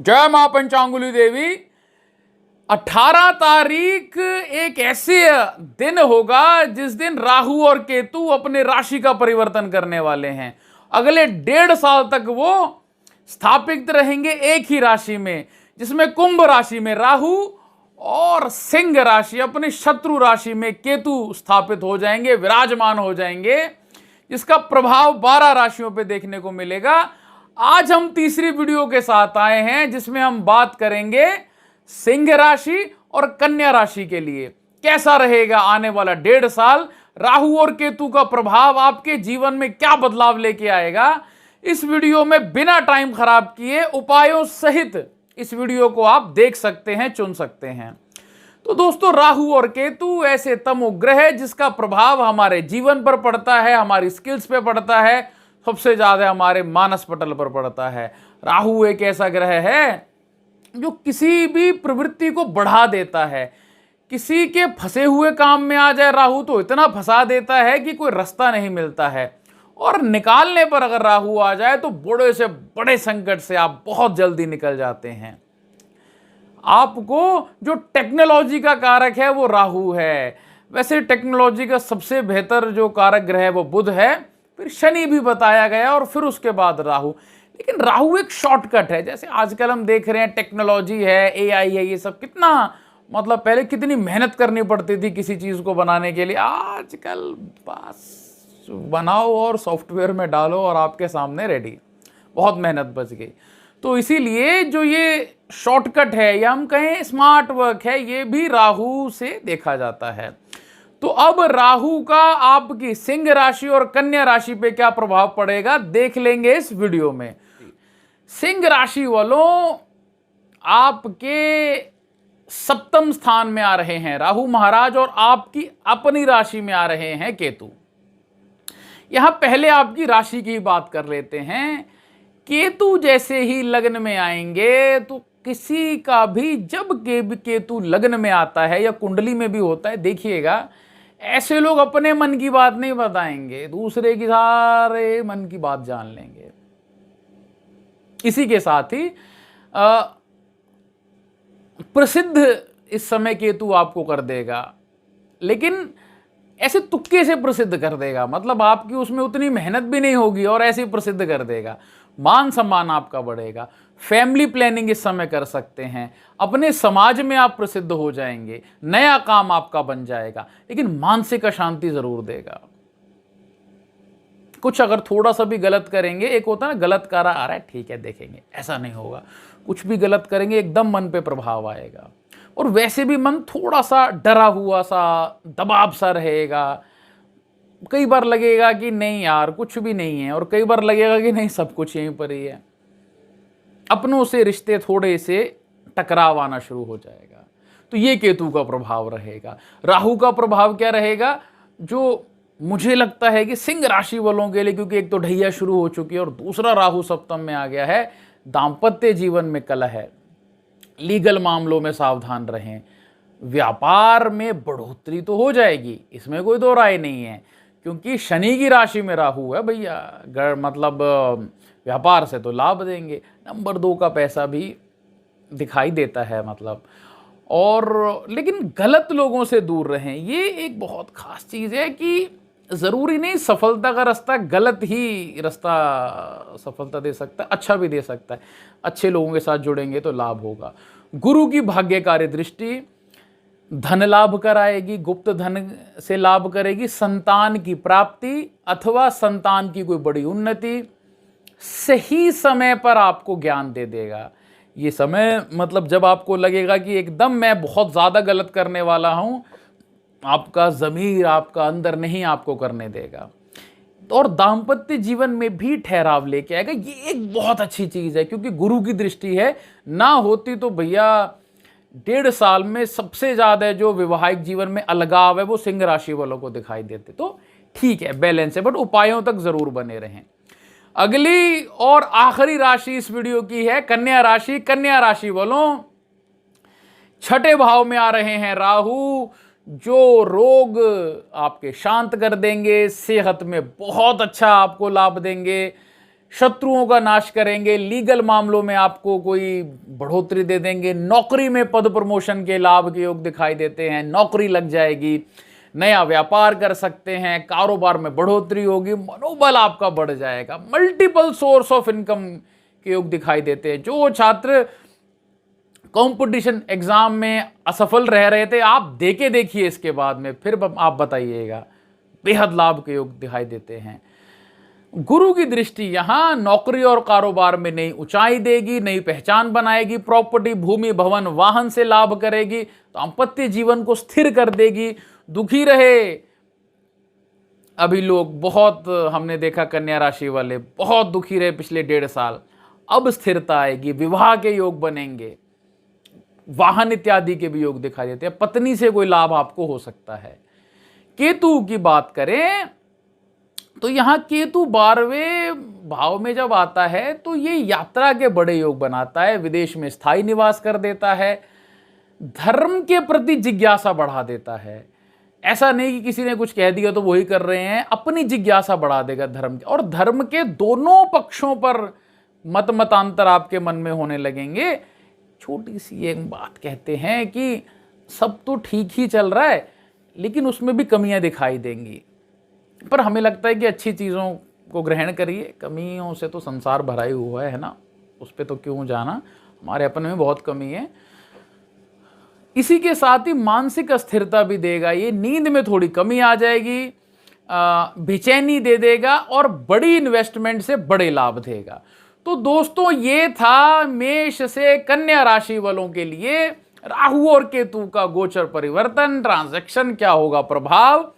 जय मां पंचांगुली देवी। 18 तारीख एक ऐसे दिन होगा जिस दिन राहु और केतु अपने राशि का परिवर्तन करने वाले हैं। अगले 1.5 साल तक वो स्थापित रहेंगे एक ही राशि में, जिसमें कुंभ राशि में राहु और सिंह राशि अपनी शत्रु राशि में केतु स्थापित हो जाएंगे, विराजमान हो जाएंगे, जिसका प्रभाव 12 राशियों पे देखने को मिलेगा। आज हम तीसरी वीडियो के साथ आए हैं जिसमें हम बात करेंगे सिंह राशि और कन्या राशि के लिए कैसा रहेगा आने वाला 1.5 साल। राहु और केतु का प्रभाव आपके जीवन में क्या बदलाव लेके आएगा, इस वीडियो में बिना टाइम खराब किए उपायों सहित इस वीडियो को आप देख सकते हैं, चुन सकते हैं। तो दोस्तों, राहु और केतु ऐसे तमोग्रह है जिसका प्रभाव हमारे जीवन पर पड़ता है, हमारी स्किल्स पे पड़ता है, सबसे ज्यादा हमारे मानस पटल पर पड़ता है। राहु एक ऐसा ग्रह है जो किसी भी प्रवृत्ति को बढ़ा देता है। किसी के फंसे हुए काम में आ जाए राहु तो इतना फंसा देता है कि कोई रास्ता नहीं मिलता है, और निकालने पर अगर राहु आ जाए तो बड़े से बड़े संकट से आप बहुत जल्दी निकल जाते हैं। आपको जो टेक्नोलॉजी का कारक है वो राहु है। वैसे टेक्नोलॉजी का सबसे बेहतर जो कारक ग्रह है वो बुध है, फिर शनि भी बताया गया और फिर उसके बाद राहु। लेकिन राहु एक शॉर्टकट है। जैसे आजकल हम देख रहे हैं टेक्नोलॉजी है, एआई है, ये सब कितना मतलब पहले कितनी मेहनत करनी पड़ती थी किसी चीज को बनाने के लिए। आजकल बस बनाओ और सॉफ्टवेयर में डालो और आपके सामने रेडी, बहुत मेहनत बच गई। तो इसीलिए जो ये शॉर्टकट है या हम कहें स्मार्ट वर्क है, ये भी राहु से देखा जाता है। तो अब राहु का आपकी सिंह राशि और कन्या राशि पे क्या प्रभाव पड़ेगा देख लेंगे इस वीडियो में। सिंह राशि वालों, आपके सप्तम स्थान में आ रहे हैं राहु महाराज और आपकी अपनी राशि में आ रहे हैं केतु। यहां पहले आपकी राशि की बात कर लेते हैं। केतु जैसे ही लग्न में आएंगे तो किसी का भी जब केतु लग्न में आता है या कुंडली में भी होता है, देखिएगा ऐसे लोग अपने मन की बात नहीं बताएंगे, दूसरे की सारे मन की बात जान लेंगे। इसी के साथ ही प्रसिद्ध इस समय केतु आपको कर देगा, लेकिन ऐसे तुक्के से प्रसिद्ध कर देगा। मतलब आपकी उसमें उतनी मेहनत भी नहीं होगी और ऐसे ही प्रसिद्ध कर देगा। मान सम्मान आपका बढ़ेगा, फैमिली प्लानिंग इस समय कर सकते हैं, अपने समाज में आप प्रसिद्ध हो जाएंगे, नया काम आपका बन जाएगा, लेकिन मानसिक अशांति जरूर देगा। कुछ अगर थोड़ा सा भी गलत करेंगे, एक होता है ना गलत करा आ रहा है ठीक है देखेंगे, ऐसा नहीं होगा। कुछ भी गलत करेंगे एकदम मन पे प्रभाव आएगा, और वैसे भी मन थोड़ा सा डरा हुआ सा, दबाव सा रहेगा। कई बार लगेगा कि नहीं यार कुछ भी नहीं है, और कई बार लगेगा कि नहीं सब कुछ यहीं पर ही है। अपनों से रिश्ते थोड़े से टकराव आना शुरू हो जाएगा। तो ये केतु का प्रभाव रहेगा। राहु का प्रभाव क्या रहेगा, जो मुझे लगता है कि सिंह राशि वालों के लिए, क्योंकि एक तो ढैया शुरू हो चुकी है और दूसरा राहु सप्तम में आ गया है, दांपत्य जीवन में कलह है, लीगल मामलों में सावधान रहें। व्यापार में बढ़ोतरी तो हो जाएगी, इसमें कोई दो राय नहीं है, क्योंकि शनि की राशि में राहु है भैया। मतलब व्यापार से तो लाभ देंगे। नंबर 2 का पैसा भी दिखाई देता है मतलब। और लेकिन गलत लोगों से दूर रहें, ये एक बहुत खास चीज़ है कि ज़रूरी नहीं दसफलता का रास्ता गलत ही रास्ता सफलता दे सकता है, अच्छा भी दे सकता है। अच्छे लोगों के साथ जुड़ेंगे तो लाभ होगा। गुरु की भाग्यकारी दृष्टि धन लाभ कराएगी, गुप्त धन से लाभ करेगी, संतान की प्राप्ति अथवा संतान की कोई बड़ी उन्नति, सही समय पर आपको ज्ञान दे देगा। ये समय मतलब जब आपको लगेगा कि एकदम मैं बहुत ज़्यादा गलत करने वाला हूँ, आपका ज़मीर आपका अंदर नहीं आपको करने देगा। और दाम्पत्य जीवन में भी ठहराव लेके आएगा। ये एक बहुत अच्छी चीज़ है, क्योंकि गुरु की दृष्टि है। ना होती तो भैया 1.5 साल में सबसे ज़्यादा जो वैवाहिक जीवन में अलगाव है वो सिंह राशि वालों को दिखाई देते। तो ठीक है, बैलेंस है, बट उपायों तक जरूर बने रहें। अगली और आखिरी राशि इस वीडियो की है कन्या राशि। कन्या राशि वालों, 6ठे भाव में आ रहे हैं राहु, जो रोग आपके शांत कर देंगे, सेहत में बहुत अच्छा आपको लाभ देंगे, शत्रुओं का नाश करेंगे, लीगल मामलों में आपको कोई बढ़ोतरी दे देंगे, नौकरी में पद प्रमोशन के लाभ के योग दिखाई देते हैं, नौकरी लग जाएगी, नया व्यापार कर सकते हैं, कारोबार में बढ़ोतरी होगी, मनोबल आपका बढ़ जाएगा, मल्टीपल सोर्स ऑफ इनकम के योग दिखाई देते हैं। जो छात्र कंपटीशन एग्जाम में असफल रह रहे थे, आप देके देखिए इसके बाद में, फिर आप बताइएगा, बेहद लाभ के योग दिखाई देते हैं। गुरु की दृष्टि यहां नौकरी और कारोबार में नई ऊंचाई देगी, नई पहचान बनाएगी, प्रॉपर्टी, भूमि, भवन, वाहन से लाभ करेगी, दाम्पत्य जीवन को स्थिर कर देगी। दुखी रहे अभी लोग, बहुत हमने देखा कन्या राशि वाले बहुत दुखी रहे पिछले 1.5 साल, अब स्थिरता आएगी, विवाह के योग बनेंगे, वाहन इत्यादि के भी योग दिखाई देते हैं, पत्नी से कोई लाभ आपको हो सकता है। केतु की बात करें तो यहां केतु 12वें भाव में जब आता है तो ये यात्रा के बड़े योग बनाता है, विदेश में स्थायी निवास कर देता है, धर्म के प्रति जिज्ञासा बढ़ा देता है। ऐसा नहीं कि किसी ने कुछ कह दिया तो वही कर रहे हैं, अपनी जिज्ञासा बढ़ा देगा धर्म के, और धर्म के दोनों पक्षों पर मतांतर आपके मन में होने लगेंगे। छोटी सी एक बात कहते हैं कि सब तो ठीक ही चल रहा है लेकिन उसमें भी कमियां दिखाई देंगी, पर हमें लगता है कि अच्छी चीज़ों को ग्रहण करिए, कमियों से तो संसार भरा ही हुआ है ना, उस पर तो क्यों जाना, हमारे अपने में बहुत कमी है। इसी के साथ ही मानसिक अस्थिरता भी देगा, ये नींद में थोड़ी कमी आ जाएगी, बेचैनी दे देगा और बड़ी इन्वेस्टमेंट से बड़े लाभ देगा। तो दोस्तों ये था मेष से कन्या राशि वालों के लिए राहु और केतु का गोचर परिवर्तन, ट्रांजैक्शन क्या होगा प्रभाव।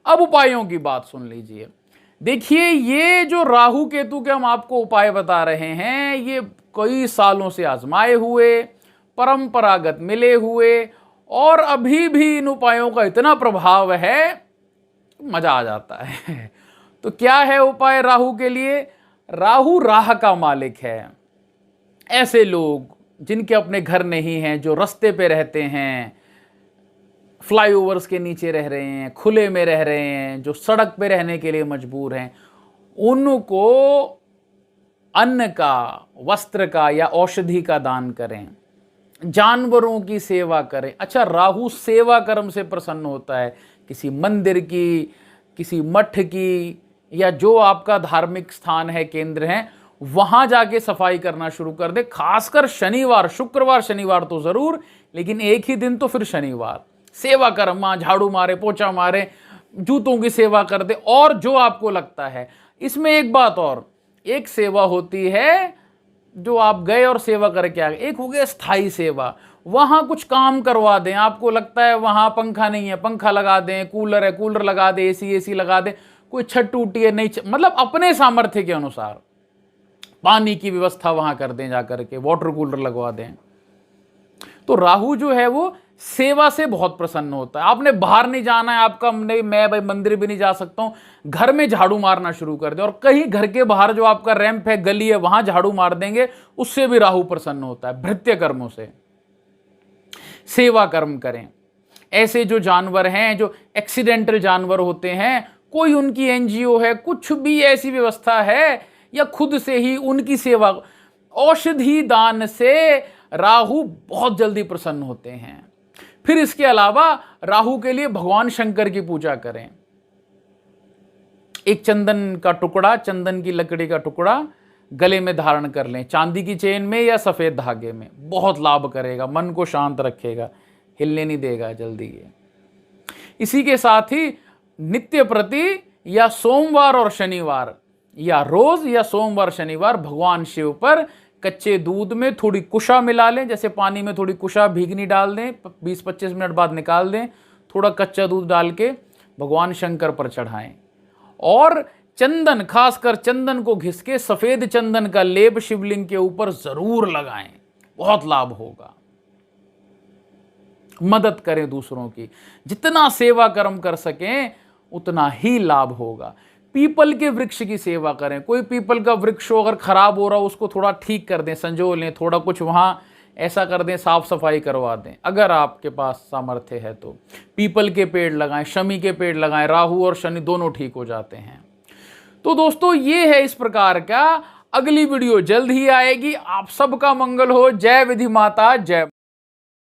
अब उपायों की बात सुन लीजिए। देखिए ये जो राहु केतु के हम आपको उपाय बता रहे हैं, ये कई सालों से आजमाए हुए, परंपरागत मिले हुए, और अभी भी इन उपायों का इतना प्रभाव है मजा आ जाता है। तो क्या है उपाय राहु के लिए? राहु राह का मालिक है। ऐसे लोग जिनके अपने घर नहीं हैं, जो रास्ते पे रहते हैं, फ्लाईओवर्स के नीचे रह रहे हैं, खुले में रह रहे हैं, जो सड़क पे रहने के लिए मजबूर हैं, उनको अन्न का, वस्त्र का या औषधि का दान करें, जानवरों की सेवा करें। अच्छा, राहु सेवा कर्म से प्रसन्न होता है, किसी मंदिर की, किसी मठ की, या जो आपका धार्मिक स्थान है, केंद्र है, वहां जाके सफाई करना शुरू कर दे। खासकर शनिवार, शुक्रवार शनिवार तो जरूर, लेकिन एक ही दिन तो फिर शनिवार सेवा कर्म, वहां झाड़ू मारे, पोछा मारे, जूतों की सेवा कर दे। और जो आपको लगता है, इसमें एक बात और, एक सेवा होती है जो आप गए और सेवा करके आ गए, एक हो गया स्थायी सेवा, वहां कुछ काम करवा दें। आपको लगता है वहां पंखा नहीं है, पंखा लगा दें, कूलर है, कूलर लगा दें, एसी लगा दें, कोई छत टूटी है, नहीं मतलब अपने सामर्थ्य के अनुसार पानी की व्यवस्था वहां कर दें, जाकर के वाटर कूलर लगवा दें। तो राहु जो है वो सेवा से बहुत प्रसन्न होता है। आपने बाहर नहीं जाना है, आपका मैं भाई मंदिर भी नहीं जा सकता हूं, घर में झाड़ू मारना शुरू कर दे, और कहीं घर के बाहर जो आपका रैंप है, गली है, वहां झाड़ू मार देंगे, उससे भी राहु प्रसन्न होता है। भृत्य कर्मों से सेवा कर्म करें। ऐसे जो जानवर हैं, जो एक्सीडेंटल जानवर होते हैं, कोई उनकी एनजीओ है, कुछ भी ऐसी व्यवस्था है, या खुद से ही उनकी सेवा, औषधि दान से राहु बहुत जल्दी प्रसन्न होते हैं। फिर इसके अलावा राहु के लिए भगवान शंकर की पूजा करें। एक चंदन का टुकड़ा, चंदन की लकड़ी का टुकड़ा गले में धारण कर लें, चांदी की चेन में या सफेद धागे में, बहुत लाभ करेगा, मन को शांत रखेगा, हिलने नहीं देगा जल्दी ये। इसी के साथ ही नित्य प्रति या सोमवार और शनिवार, या रोज या सोमवार शनिवार भगवान शिव पर कच्चे दूध में थोड़ी कुशा मिला लें, जैसे पानी में थोड़ी कुशा भीगनी डाल दें, 20-25 मिनट बाद निकाल दें, थोड़ा कच्चा दूध डाल के भगवान शंकर पर चढ़ाएं। और चंदन, खासकर चंदन को घिस के सफेद चंदन का लेप शिवलिंग के ऊपर जरूर लगाएं, बहुत लाभ होगा। मदद करें दूसरों की, जितना सेवा कर्म कर सकें उतना ही लाभ होगा। पीपल के वृक्ष की सेवा करें। कोई पीपल का वृक्ष हो, अगर खराब हो रहा हो, उसको थोड़ा ठीक कर दें, संजो लें, थोड़ा कुछ वहां ऐसा कर दें, साफ सफाई करवा दें, अगर आपके पास सामर्थ्य है तो। पीपल के पेड़ लगाएं, शमी के पेड़ लगाएं, राहु और शनि दोनों ठीक हो जाते हैं। तो दोस्तों ये है इस प्रकार का। अगली वीडियो जल्द ही आएगी। आप सबका मंगल हो। जय विधि माता, जय।